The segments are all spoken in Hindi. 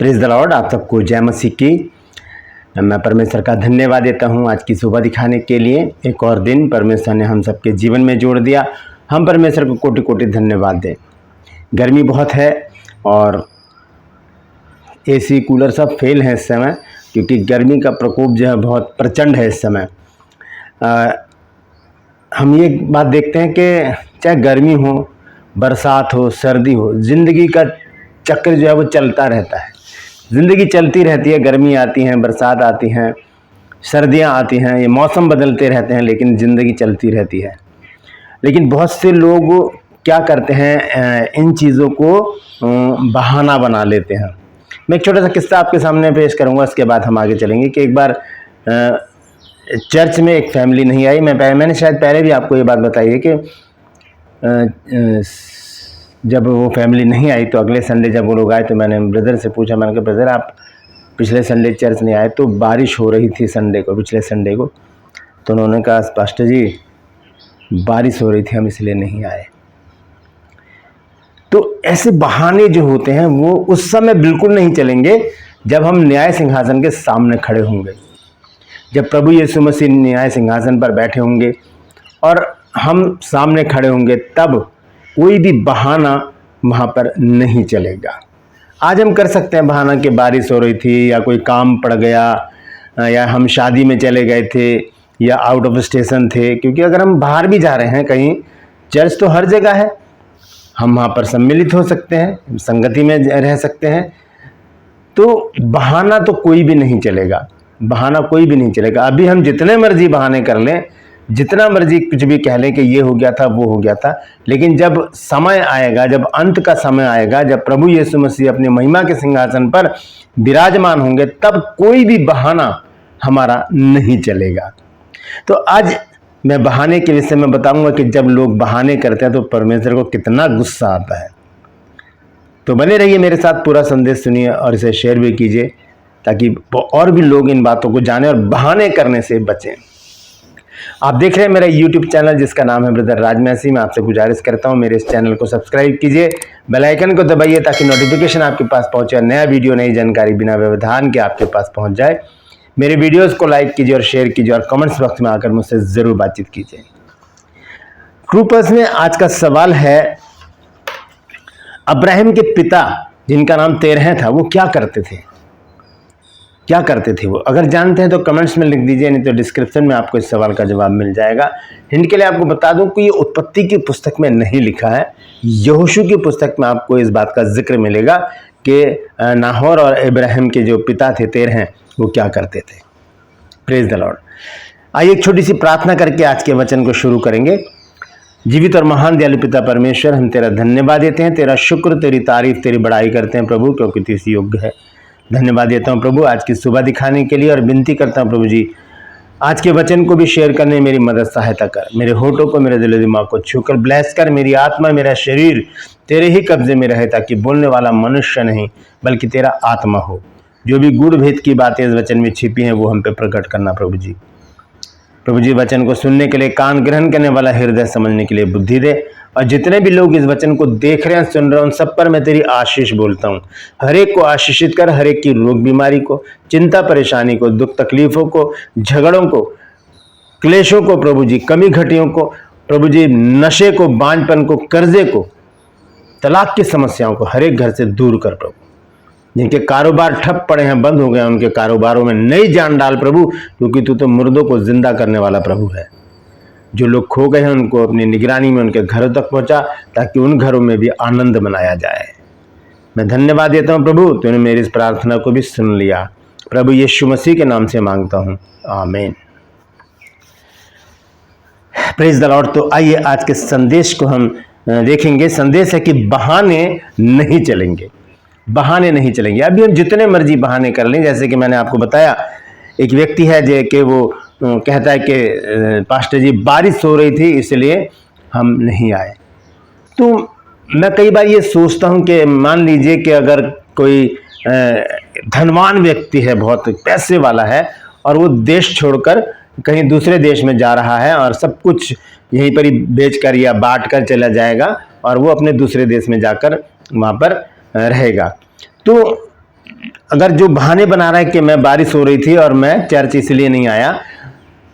Praise the Lord. आप सबको जय मसीह की। मैं परमेश्वर का धन्यवाद देता हूं आज की सुबह दिखाने के लिए। एक और दिन परमेश्वर ने हम सबके जीवन में जोड़ दिया। हम परमेश्वर को कोटि कोटि धन्यवाद दें। गर्मी बहुत है और एसी कूलर सब फेल है इस समय, क्योंकि गर्मी का प्रकोप जो है बहुत प्रचंड है इस समय। हम ये बात देखते हैं कि चाहे गर्मी हो, बरसात हो, सर्दी हो, ज़िंदगी का चक्र जो है वो चलता रहता है। ज़िंदगी चलती रहती है। गर्मी आती हैं, बरसात आती हैं, सर्दियां आती हैं, ये मौसम बदलते रहते हैं, लेकिन ज़िंदगी चलती रहती है। लेकिन बहुत से लोग क्या करते हैं, इन चीज़ों को बहाना बना लेते हैं। मैं एक छोटा सा किस्सा आपके सामने पेश करूंगा, इसके बाद हम आगे चलेंगे। कि एक बार चर्च में एक फैमिली नहीं आई। मैंने शायद पहले भी आपको ये बात बताई है कि जब वो फैमिली नहीं आई तो अगले संडे जब वो लोग आए तो मैंने ब्रदर से पूछा। मैंने कहा ब्रदर आप पिछले संडे चर्च नहीं आए? तो बारिश हो रही थी संडे को, पिछले संडे को। तो उन्होंने कहा पास्टर जी बारिश हो रही थी, हम इसलिए नहीं आए। तो ऐसे बहाने जो होते हैं वो उस समय बिल्कुल नहीं चलेंगे जब हम न्याय सिंहासन के सामने खड़े होंगे, जब प्रभु यीशु मसीह न्याय सिंहासन पर बैठे होंगे और हम सामने खड़े होंगे, तब कोई भी बहाना वहाँ पर नहीं चलेगा। आज हम कर सकते हैं बहाना कि बारिश हो रही थी, या कोई काम पड़ गया, या हम शादी में चले गए थे, या आउट ऑफ स्टेशन थे। क्योंकि अगर हम बाहर भी जा रहे हैं कहीं, चर्च तो हर जगह है, हम वहाँ पर सम्मिलित हो सकते हैं, संगति में रह सकते हैं। तो बहाना तो कोई भी नहीं चलेगा, बहाना कोई भी नहीं चलेगा। अभी हम जितने मर्जी बहाने कर लें, जितना मर्जी कुछ भी कह लें कि ये हो गया था, वो हो गया था, लेकिन जब समय आएगा, जब अंत का समय आएगा, जब प्रभु यीशु मसीह अपने महिमा के सिंहासन पर विराजमान होंगे, तब कोई भी बहाना हमारा नहीं चलेगा। तो आज मैं बहाने के विषय में बताऊंगा कि जब लोग बहाने करते हैं तो परमेश्वर को कितना गुस्सा आता है। तो बने रहिए मेरे साथ, पूरा संदेश सुनिए और इसे शेयर भी कीजिए, ताकि और भी लोग इन बातों को जाने और बहाने करने से बचें। आप देख रहे हैं मेरा YouTube चैनल जिसका नाम है ब्रदर राज मसीह। मैं आपसे गुजारिश करता हूं मेरे इस चैनल को सब्सक्राइब कीजिए, बेल आइकन को दबाइए, ताकि नोटिफिकेशन आपके पास पहुंचे, नया वीडियो, नई जानकारी बिना व्यवधान के आपके पास पहुंच जाए। मेरे वीडियोस को लाइक कीजिए और शेयर कीजिए, और कमेंट्स बॉक्स में आकर मुझसे ज़रूर बातचीत कीजिए। ग्रुपर्स में आज का सवाल है, अब्राहम के पिता जिनका नाम तेरह था, वो क्या करते थे? क्या करते थे वो? अगर जानते हैं तो कमेंट्स में लिख दीजिए, नहीं तो डिस्क्रिप्शन में आपको इस सवाल का जवाब मिल जाएगा। हिंट के लिए आपको बता दूं कि ये उत्पत्ति की पुस्तक में नहीं लिखा है, यहोशू की पुस्तक में आपको इस बात का जिक्र मिलेगा कि नाहोर और इब्राहिम के जो पिता थे तेरह, वो क्या करते थे। Praise the Lord. आइए एक छोटी सी प्रार्थना करके आज के वचन को शुरू करेंगे। जीवित और महान दयालु पिता परमेश्वर, हम तेरा धन्यवाद देते हैं, तेरा शुक्र, तेरी तारीफ, तेरी बड़ाई करते हैं प्रभु, क्योंकि तू इसी योग्य है। धन्यवाद देता हूं प्रभु आज की सुबह दिखाने के लिए, और विनती करता हूं प्रभु जी आज के वचन को भी शेयर करने में मेरी मदद सहायता कर। मेरे होठों को, मेरे दिल दिमाग को छूकर ब्लेस कर। मेरी आत्मा, मेरा शरीर तेरे ही कब्जे में रहे, ताकि बोलने वाला मनुष्य नहीं बल्कि तेरा आत्मा हो। जो भी गूढ़ भेद की बातें इस वचन में छिपी हैं वो हम पे प्रकट करना प्रभु जी। प्रभु जी वचन को सुनने के लिए कान, ग्रहण करने वाला हृदय, समझने के लिए बुद्धि दे। और जितने भी लोग इस वचन को देख रहे हैं, सुन रहे हैं, उन सब पर मैं तेरी आशीष बोलता हूँ। हर एक को आशीषित कर, हर एक की रोग बीमारी को, चिंता परेशानी को, दुख तकलीफों को, झगड़ों को, क्लेशों को प्रभु जी, कमी घटियों को प्रभु जी, नशे को, बांझपन को, कर्जे को, तलाक की समस्याओं को हर एक घर से दूर कर प्रभु। जिनके कारोबार ठप पड़े हैं, बंद हो गए हैं, उनके कारोबारों में नई जान डाल प्रभु, क्योंकि तू तो मुर्दों को जिंदा करने वाला प्रभु है। जो लोग खो गए हैं उनको अपनी निगरानी में उनके घरों तक पहुंचा, ताकि उन घरों में भी आनंद मनाया जाए। मैं धन्यवाद देता हूं प्रभु, तूने मेरी इस प्रार्थना को भी सुन लिया। प्रभु यीशु मसीह के नाम से मांगता हूं, आमीन। Praise the Lord. तो आइए आज के संदेश को हम देखेंगे। संदेश है कि बहाने नहीं चलेंगे, बहाने नहीं चलेंगे। अभी हम जितने मर्जी बहाने कर लें, जैसे कि मैंने आपको बताया, एक व्यक्ति है जो कि वो कहता है कि पास्टर जी बारिश हो रही थी इसलिए हम नहीं आए। तो मैं कई बार ये सोचता हूँ कि मान लीजिए कि अगर कोई धनवान व्यक्ति है, बहुत पैसे वाला है, और वो देश छोड़कर कहीं दूसरे देश में जा रहा है, और सब कुछ यहीं पर ही बेचकर या बांट कर चला जाएगा, और वो अपने दूसरे देश में जाकर वहाँ पर रहेगा। तो अगर जो बहाने बना रहा है कि मैं बारिश हो रही थी और मैं चर्च इसलिए नहीं आया,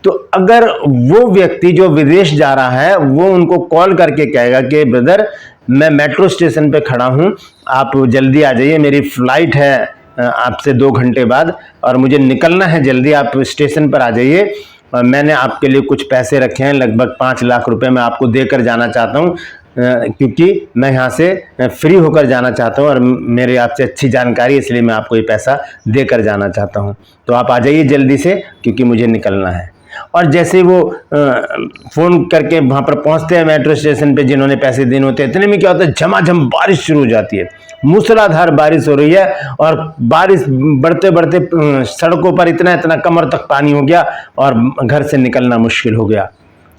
तो अगर वो व्यक्ति जो विदेश जा रहा है वो उनको कॉल करके कहेगा कि ब्रदर मैं मेट्रो स्टेशन पे खड़ा हूँ, आप जल्दी आ जाइए, मेरी फ्लाइट है आपसे 2 घंटे बाद और मुझे निकलना है जल्दी, आप स्टेशन पर आ जाइए और मैंने आपके लिए कुछ पैसे रखे हैं, लगभग 5 लाख रुपए मैं आपको देकर जाना चाहता हूँ, क्योंकि मैं यहाँ से फ्री होकर जाना चाहता हूँ और मेरे आपसे अच्छी जानकारी है, इसलिए मैं आपको ये पैसा देकर जाना चाहता हूँ, तो आप आ जाइए जल्दी से क्योंकि मुझे निकलना है। और जैसे वो फ़ोन करके वहाँ पर पहुँचते हैं मेट्रो स्टेशन पे, जिन्होंने पैसे देने होते हैं, इतने में क्या होता है, झमाझम बारिश शुरू हो जाती है, मूसलाधार बारिश हो रही है और बारिश बढ़ते बढ़ते सड़कों पर इतना कमर तक पानी हो गया और घर से निकलना मुश्किल हो गया,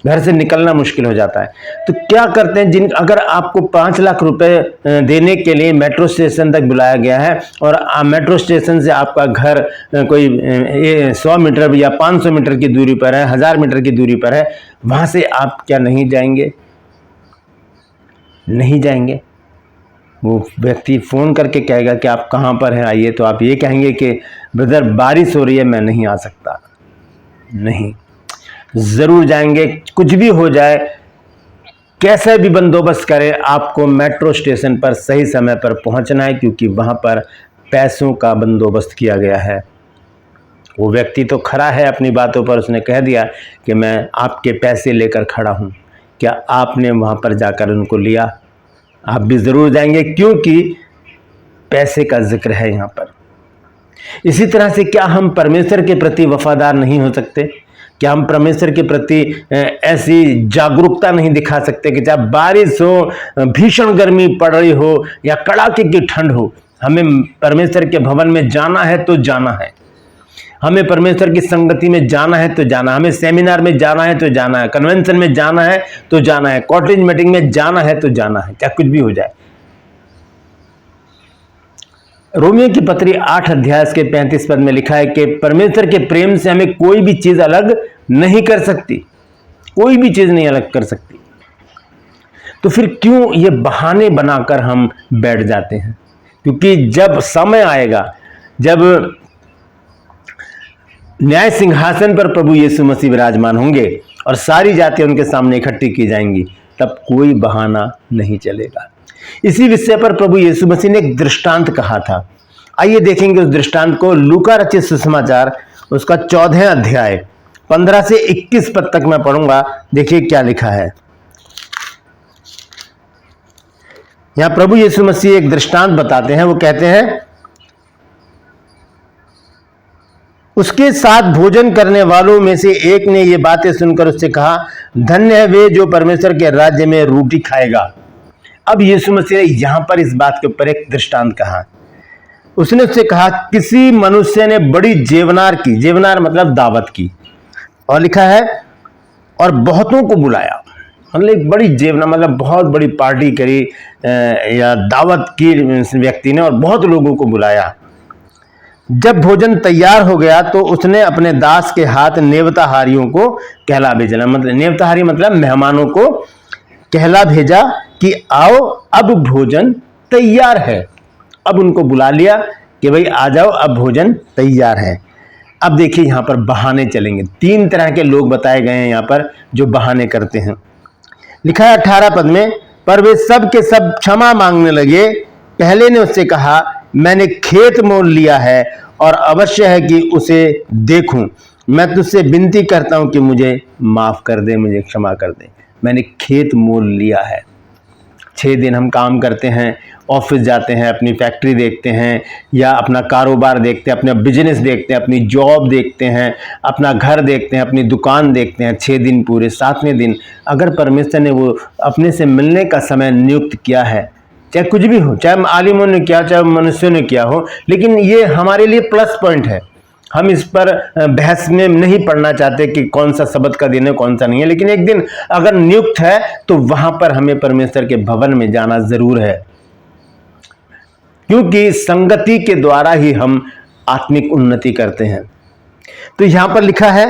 घर से निकलना मुश्किल हो जाता है। तो क्या करते हैं, अगर आपको 5 लाख रुपए देने के लिए मेट्रो स्टेशन तक बुलाया गया है और मेट्रो स्टेशन से आपका घर कोई 100 मीटर या 500 मीटर की दूरी पर है, 1000 मीटर की दूरी पर है, वहां से आप क्या नहीं जाएंगे? नहीं जाएंगे। वो व्यक्ति फ़ोन करके कहेगा कि आप कहाँ पर हैं, आइए, तो आप ये कहेंगे कि ब्रदर बारिश हो रही है, मैं नहीं आ सकता। नहीं, ज़रूर जाएंगे, कुछ भी हो जाए, कैसे भी बंदोबस्त करें, आपको मेट्रो स्टेशन पर सही समय पर पहुंचना है, क्योंकि वहां पर पैसों का बंदोबस्त किया गया है। वो व्यक्ति तो खड़ा है अपनी बातों पर, उसने कह दिया कि मैं आपके पैसे लेकर खड़ा हूं, क्या आपने वहां पर जाकर उनको लिया? आप भी ज़रूर जाएंगे, क्योंकि पैसे का जिक्र है यहाँ पर। इसी तरह से क्या हम परमेश्वर के प्रति वफादार नहीं हो सकते? क्या हम परमेश्वर के प्रति ऐसी जागरूकता नहीं दिखा सकते कि चाहे बारिश हो, भीषण गर्मी पड़ रही हो या कड़ाके की ठंड हो, हमें परमेश्वर के भवन में जाना है तो जाना है, हमें परमेश्वर की संगति में जाना है तो जाना, हमें सेमिनार में जाना है तो जाना है, कन्वेंशन में जाना है तो जाना है, कॉटेज मीटिंग में जाना है तो जाना है, चाहे कुछ भी हो जाए। रोमियो की पत्री 8 अध्याय के 35 पद में लिखा है कि परमेश्वर के प्रेम से हमें कोई भी चीज अलग नहीं कर सकती, कोई भी चीज नहीं अलग कर सकती। तो फिर क्यों ये बहाने बनाकर हम बैठ जाते हैं? क्योंकि जब समय आएगा, जब न्याय सिंहासन पर प्रभु यीशु मसीह विराजमान होंगे और सारी जातियां उनके सामने इकट्ठी की जाएंगी, तब कोई बहाना नहीं चलेगा। इसी विषय पर प्रभु यीशु मसीह ने एक दृष्टांत कहा था। आइए देखेंगे उस दृष्टांत को। लूका रचित सुसमाचार उसका 14 अध्याय 15 से 21 पद तक मैं पढ़ूंगा। देखिए क्या लिखा है। यहां प्रभु यीशु मसीह एक दृष्टांत बताते हैं। वो कहते हैं, उसके साथ भोजन करने वालों में से एक ने ये बातें सुनकर उससे कहा, धन्य है वे जो परमेश्वर के राज्य में रोटी खाएगा। अब यीशु मसीह ने यहां पर इस बात के ऊपर एक दृष्टांत कहा। उसने उससे कहा, किसी मनुष्य ने बड़ी जेवनार की, जेवनार मतलब दावत की, और लिखा है और बहुतों को बुलाया। मतलब एक बड़ी जेवनार मतलब बहुत बड़ी पार्टी करी या दावत की व्यक्ति ने और बहुत लोगों को बुलाया। जब भोजन तैयार हो गया तो उसने अपने दास के हाथ नेवताहारियों को कहला भेजा। मतलब नेवताहारी मतलब मेहमानों को कहला भेजा कि आओ अब भोजन तैयार है। अब उनको बुला लिया कि भाई आ जाओ, अब भोजन तैयार है। अब देखिए यहां पर बहाने चलेंगे। 3 तरह के लोग बताए गए हैं यहां पर जो बहाने करते हैं। लिखा है 18 पद में, पर वे सब के सब क्षमा मांगने लगे। पहले ने उससे कहा, मैंने खेत मोल लिया है और अवश्य है कि उसे देखूं। मैं तुझसे विनती करता हूं कि मुझे माफ कर दे, मुझे क्षमा कर दे। मैंने खेत मोल लिया है। 6 दिन हम काम करते हैं, ऑफिस जाते हैं, अपनी फैक्ट्री देखते हैं या अपना कारोबार देखते हैं, अपना बिजनेस देखते हैं, अपनी जॉब देखते हैं, अपना घर देखते हैं, अपनी दुकान देखते हैं। 6 दिन पूरे, 7वें दिन अगर परमेश्वर ने वो अपने से मिलने का समय नियुक्त किया है, चाहे कुछ भी हो, चाहे आलिमों ने किया, चाहे मनुष्यों ने किया हो, लेकिन ये हमारे लिए प्लस पॉइंट है। हम इस पर बहस में नहीं पढ़ना चाहते कि कौन सा शब्द का दिन है, कौन सा नहीं है, लेकिन एक दिन अगर नियुक्त है तो वहां पर हमें परमेश्वर के भवन में जाना जरूर है, क्योंकि संगति के द्वारा ही हम आत्मिक उन्नति करते हैं। तो यहां पर लिखा है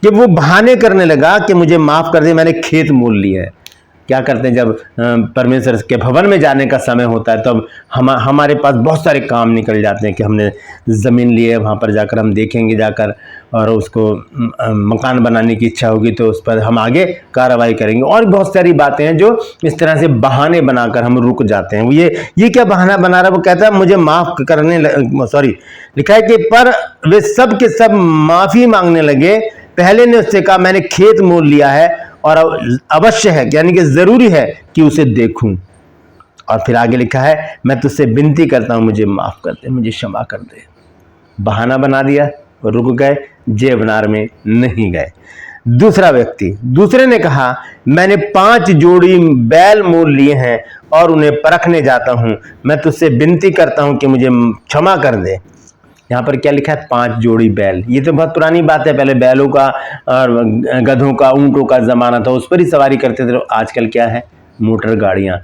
कि वो बहाने करने लगा कि मुझे माफ कर दे, मैंने खेत मोल लिया है। क्या करते हैं, जब परमेश्वर के भवन में जाने का समय होता है तब हमारे पास बहुत सारे काम निकल जाते हैं कि हमने ज़मीन ली है, वहाँ पर जाकर हम देखेंगे जाकर, और उसको मकान बनाने की इच्छा होगी तो उस पर हम आगे कार्रवाई करेंगे, और बहुत सारी बातें हैं जो इस तरह से बहाने बनाकर हम रुक जाते हैं। ये क्या बहाना बना रहा है, वो कहता है मुझे माफ़ करने, लिखा है कि पर वे सब के सब माफ़ी मांगने लगे। पहले ने उससे कहा मैंने खेत मोल लिया है और अवश्य है, यानी कि ज़रूरी है कि उसे देखूं। और फिर आगे लिखा है मैं तुझसे विनती करता हूं मुझे माफ़ कर दे, मुझे क्षमा कर दे। बहाना बना दिया और रुक गए, जेबनार में नहीं गए। दूसरे ने कहा मैंने 5 जोड़ी बैल मोल लिए हैं और उन्हें परखने जाता हूं, मैं तुझसे विनती करता हूं कि मुझे क्षमा कर दे। यहाँ पर क्या लिखा है, 5 जोड़ी बैल। ये तो बहुत पुरानी बात है, पहले बैलों का और गधों का, ऊंटों का ज़माना था, उस पर ही सवारी करते थे। आजकल क्या है, मोटर गाड़ियाँ।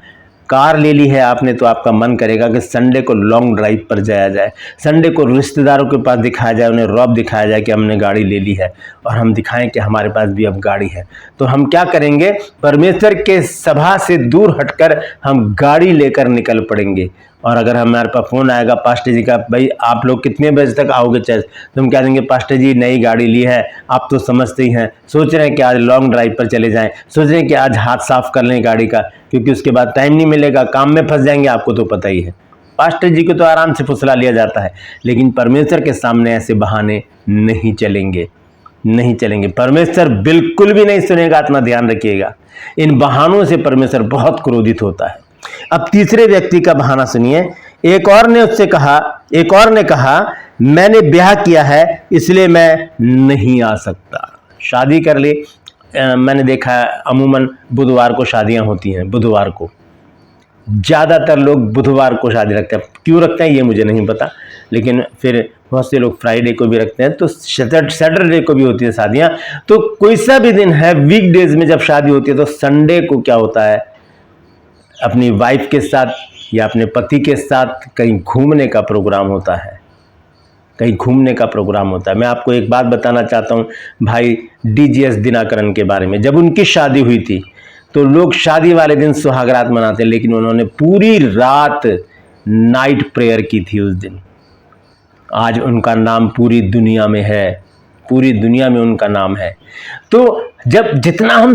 कार ले ली है आपने तो आपका मन करेगा कि संडे को लॉन्ग ड्राइव पर जाया जाए, संडे को रिश्तेदारों के पास दिखाया जाए, उन्हें रौब दिखाया जाए कि हमने गाड़ी ले ली है, और हम दिखाएं कि हमारे पास भी अब गाड़ी है। तो हम क्या करेंगे, परमेश्वर के सभा से दूर हटकर हम गाड़ी लेकर निकल पड़ेंगे। और अगर हमारे पास फ़ोन आएगा पास्टर जी का, भाई आप लोग कितने बजे तक आओगे चर्च, तो हम कह देंगे पास्टर जी नई गाड़ी ली है, आप तो समझते ही हैं, सोच रहे हैं कि आज लॉन्ग ड्राइव पर चले जाएं, सोच रहे हैं कि आज हाथ साफ कर लें गाड़ी का, क्योंकि उसके बाद टाइम नहीं मिलेगा, काम में फंस जाएंगे, आपको तो पता ही है। पास्टर जी को तो आराम से फुसला लिया जाता है, लेकिन परमेश्वर के सामने ऐसे बहाने नहीं चलेंगे, नहीं चलेंगे। परमेश्वर बिल्कुल भी नहीं सुनेगा, इतना ध्यान रखिएगा। इन बहानों से परमेश्वर बहुत क्रोधित होता है। अब तीसरे व्यक्ति का बहाना सुनिए। एक और ने कहा मैंने ब्याह किया है इसलिए मैं नहीं आ सकता। शादी कर ली, मैंने देखा है अमूमन बुधवार को शादियां होती हैं, बुधवार को ज़्यादातर लोग बुधवार को शादी रखते हैं। क्यों रखते हैं ये मुझे नहीं पता, लेकिन फिर बहुत से लोग फ्राइडे को भी रखते हैं, तो सैटरडे को भी होती है शादियां। तो कोई सा भी दिन है वीकडेज में जब शादी होती है, तो संडे को क्या होता है, अपनी वाइफ के साथ या अपने पति के साथ कहीं घूमने का प्रोग्राम होता है, कहीं घूमने का प्रोग्राम होता है। मैं आपको एक बात बताना चाहता हूँ भाई DGS दिनाकरन के बारे में। जब उनकी शादी हुई थी तो लोग शादी वाले दिन सुहागरात मनाते, लेकिन उन्होंने पूरी रात नाइट प्रेयर की थी उस दिन। आज उनका नाम पूरी दुनिया में है, पूरी दुनिया में उनका नाम है। तो जब जितना हम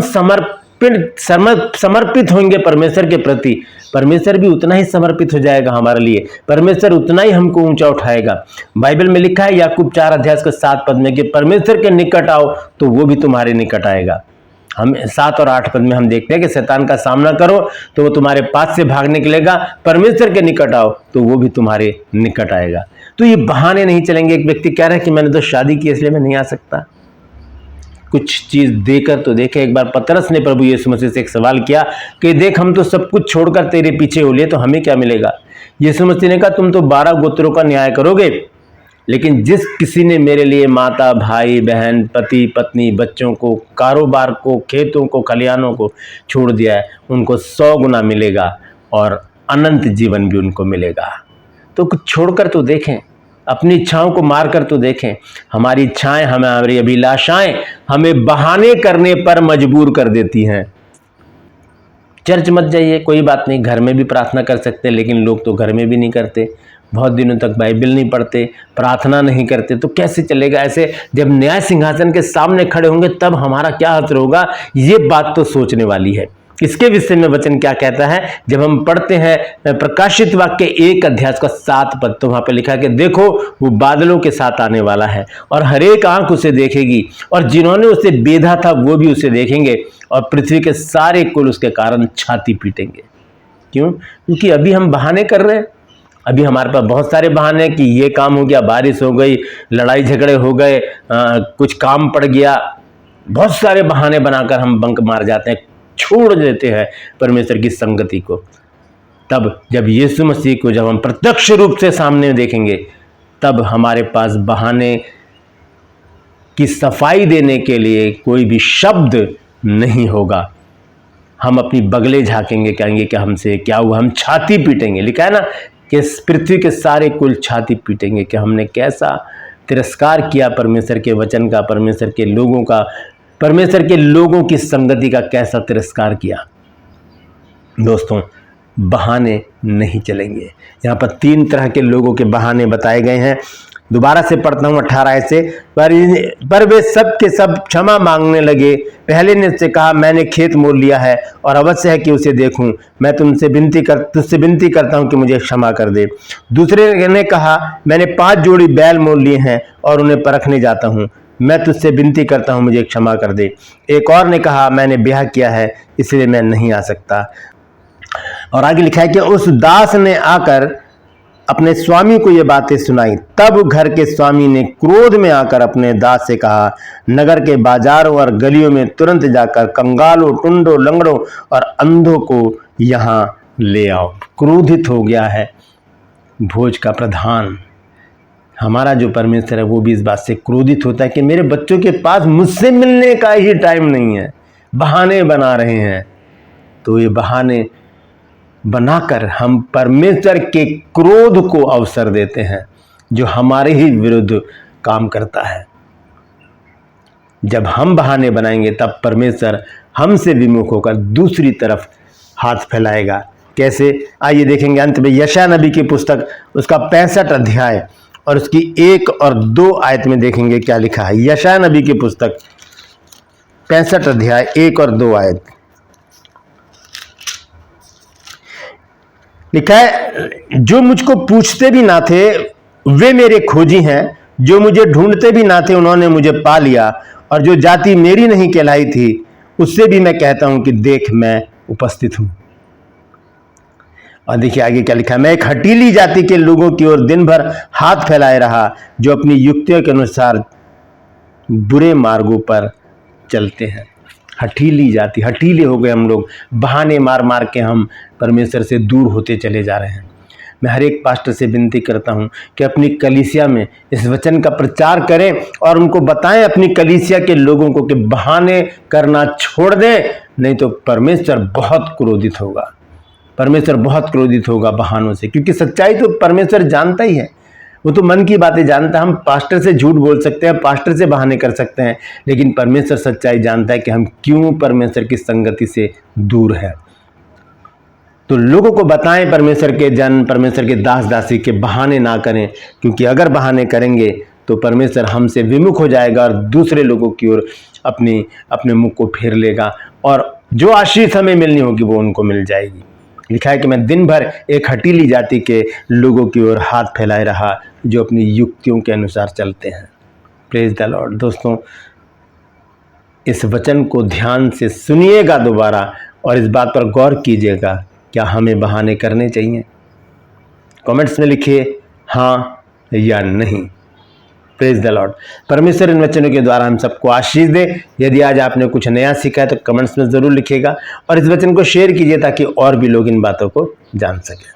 समर्पित होंगे परमेश्वर के प्रति, परमेश्वर भी उतना ही समर्पित हो जाएगा हमारे लिए, परमेश्वर उतना ही हमको ऊंचा उठाएगा। बाइबल में लिखा है याकूब 4:7 में कि परमेश्वर के निकट आओ तो वो भी तुम्हारे निकट आएगा। हम 7 और 8 पद में हम देखते हैं कि शैतान का सामना करो तो वो तुम्हारे पास से भाग निकलेगा, परमेश्वर के निकट आओ तो वो भी तुम्हारे निकट आएगा। तो ये बहाने नहीं चलेंगे। एक व्यक्ति कह रहा है कि मैंने तो शादी की इसलिए मैं नहीं आ सकता। कुछ चीज़ देकर तो देखे। एक बार पतरस ने प्रभु यीशु मसीह से एक सवाल किया कि देख हम तो सब कुछ छोड़कर तेरे पीछे हो लिए, तो हमें क्या मिलेगा। यीशु मसीह ने कहा तुम तो 12 गोत्रों का न्याय करोगे, लेकिन जिस किसी ने मेरे लिए माता भाई बहन पति पत्नी बच्चों को कारोबार को खेतों को खलिहानों को छोड़ दिया है, उनको 100 गुना मिलेगा और अनंत जीवन भी उनको मिलेगा। तो कुछ छोड़कर तो देखें, अपनी इच्छाओं को मार कर तो देखें। हमारी इच्छाएं, हमारी अभिलाषाएं हमें बहाने करने पर मजबूर कर देती हैं। चर्च मत जाइए, कोई बात नहीं, घर में भी प्रार्थना कर सकते हैं, लेकिन लोग तो घर में भी नहीं करते, बहुत दिनों तक बाइबल नहीं पढ़ते, प्रार्थना नहीं करते, तो कैसे चलेगा। ऐसे जब न्याय सिंहासन के सामने खड़े होंगे तब हमारा क्या असर होगा, ये बात तो सोचने वाली है। इसके विषय में वचन क्या कहता है, जब हम पढ़ते हैं प्रकाशित वाक्य 1:7 पद, तो वहां पर लिखा है कि देखो वो बादलों के साथ आने वाला है और हर एक आंख उसे देखेगी और जिन्होंने उसे बेधा था वो भी उसे देखेंगे और पृथ्वी के सारे कुल उसके कारण छाती पीटेंगे। क्यों? क्योंकि अभी हम बहाने कर रहे हैं। अभी हमारे पास बहुत सारे बहाने कि ये काम हो गया, बारिश हो गई, लड़ाई झगड़े हो गए, कुछ काम पड़ गया, बहुत सारे बहाने बनाकर हम बंक मार जाते हैं, छोड़ देते हैं परमेश्वर की संगति को। तब जब यीशु मसीह को जब हम प्रत्यक्ष रूप से सामने देखेंगे, तब हमारे पास बहाने की सफाई देने के लिए कोई भी शब्द नहीं होगा। हम अपनी बगले झाकेंगे, कहेंगे कि हमसे क्या हुआ, हम छाती पीटेंगे। लिखा है ना कि पृथ्वी के सारे कुल छाती पीटेंगे कि हमने कैसा तिरस्कार किया परमेश्वर के वचन का, परमेश्वर के लोगों का, परमेश्वर के लोगों की संगति का कैसा तिरस्कार किया। दोस्तों, बहाने नहीं चलेंगे। यहाँ पर 3 तरह के लोगों के बहाने बताए गए हैं। दोबारा से पढ़ता हूँ 18 से। पर वे सब के सब क्षमा मांगने लगे। पहले ने उससे कहा, मैंने खेत मोल लिया है और अवश्य है कि उसे देखूं। मैं तुझसे विनती करता हूं कि मुझे क्षमा कर दे। दूसरे ने कहा, मैंने 5 जोड़ी बैल मोल लिए हैं और उन्हें परखने जाता हूं। मैं तुझसे विनती करता हूं, मुझे क्षमा कर दे। एक और ने कहा, मैंने ब्याह किया है इसलिए मैं नहीं आ सकता। और आगे लिखा है कि उस दास ने आकर अपने स्वामी को ये बातें सुनाई। तब घर के स्वामी ने क्रोध में आकर अपने दास से कहा, नगर के बाजारों और गलियों में तुरंत जाकर कंगालों, टुंडों, लंगड़ों और अंधों को यहाँ ले आओ। क्रोधित हो गया है भोज का प्रधान। हमारा जो परमेश्वर है वो भी इस बात से क्रोधित होता है कि मेरे बच्चों के पास मुझसे मिलने का ही टाइम नहीं है, बहाने बना रहे हैं। तो ये बहाने बनाकर हम परमेश्वर के क्रोध को अवसर देते हैं, जो हमारे ही विरुद्ध काम करता है। जब हम बहाने बनाएंगे तब परमेश्वर हमसे विमुख होकर दूसरी तरफ हाथ फैलाएगा। कैसे, आइए देखेंगे अंत में यशायाह नबी की पुस्तक उसका 65 अध्याय और उसकी 1 और 2 आयत में देखेंगे क्या लिखा है। यशायाह नबी की पुस्तक 65 अध्याय 1 और 2 आयत लिखा है, जो मुझको पूछते भी ना थे वे मेरे खोजी हैं, जो मुझे ढूंढते भी ना थे उन्होंने मुझे पा लिया। और जो जाति मेरी नहीं कहलाई थी उससे भी मैं कहता हूं कि देख मैं उपस्थित हूं। और देखिए आगे क्या लिखा है, मैं एक हठीली जाति के लोगों की ओर दिन भर हाथ फैलाए रहा, जो अपनी युक्तियों के अनुसार बुरे मार्गों पर चलते हैं। हठीली जाति, हठीले हो गए हम लोग, बहाने मार मार के हम परमेश्वर से दूर होते चले जा रहे हैं। मैं हर एक पास्टर से विनती करता हूं कि अपनी कलीसिया में इस वचन का प्रचार करें और उनको बताएं अपनी कलीसिया के लोगों को कि बहाने करना छोड़ दें, नहीं तो परमेश्वर बहुत क्रोधित होगा। परमेश्वर बहुत क्रोधित होगा बहानों से, क्योंकि सच्चाई तो परमेश्वर जानता ही है। वो तो मन की बातें जानता है। हम पास्टर से झूठ बोल सकते हैं, पास्टर से बहाने कर सकते हैं, लेकिन परमेश्वर सच्चाई जानता है कि हम क्यों परमेश्वर की संगति से दूर है। तो लोगों को बताएं परमेश्वर के जन, परमेश्वर के दास दासी के बहाने ना करें, क्योंकि अगर बहाने करेंगे तो परमेश्वर हमसे विमुख हो जाएगा और दूसरे लोगों की ओर अपने मुख को फेर लेगा और जो आशीष हमें मिलनी होगी वो उनको मिल जाएगी। लिखा है कि मैं दिन भर एक हठीली जाति के लोगों की ओर हाथ फैलाए रहा, जो अपनी युक्तियों के अनुसार चलते हैं। Praise the Lord. दोस्तों, इस वचन को ध्यान से सुनिएगा दोबारा और इस बात पर गौर कीजिएगा, क्या हमें बहाने करने चाहिए? कमेंट्स में लिखिए हाँ या नहीं। Praise the Lord. परमेश्वर इन वचनों के द्वारा हम सबको आशीष दे। यदि आज आपने कुछ नया सीखा है तो कमेंट्स में ज़रूर लिखिएगा और इस वचन को शेयर कीजिए ताकि और भी लोग इन बातों को जान सकें।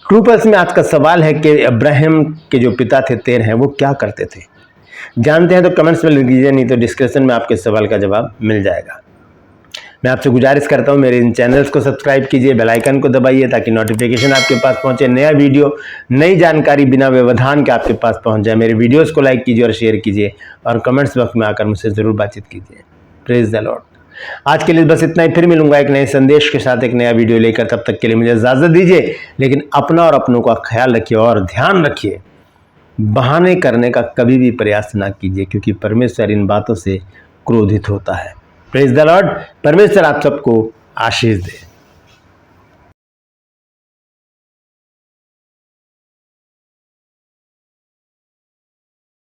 ट्रू पल्स में आज का सवाल है कि अब्राहम के जो पिता थे तेरह, वो क्या करते थे? जानते हैं तो कमेंट्स में लिख दीजिए, नहीं तो डिस्क्रिप्शन में आपके सवाल का जवाब मिल जाएगा। मैं आपसे गुजारिश करता हूं मेरे इन चैनल्स को सब्सक्राइब कीजिए, बेल आइकन को दबाइए ताकि नोटिफिकेशन आपके पास पहुंचे, नया वीडियो, नई जानकारी बिना व्यवधान के आपके पास पहुंच जाए। मेरे वीडियोस को लाइक कीजिए और शेयर कीजिए और कमेंट्स बॉक्स में आकर मुझसे ज़रूर बातचीत कीजिए। Praise the Lord. आज के लिए बस इतना ही। फिर मिलूंगा एक नए संदेश के साथ, एक नया वीडियो लेकर। तब तक के लिए मुझे इजाज़त दीजिए, लेकिन अपना और अपनों का ख्याल रखिए और ध्यान रखिए, बहाने करने का कभी भी प्रयास ना कीजिए, क्योंकि परमेश्वर इन बातों से क्रोधित होता है। Praise the Lord. परमेश्वर आप सबको आशीष दे।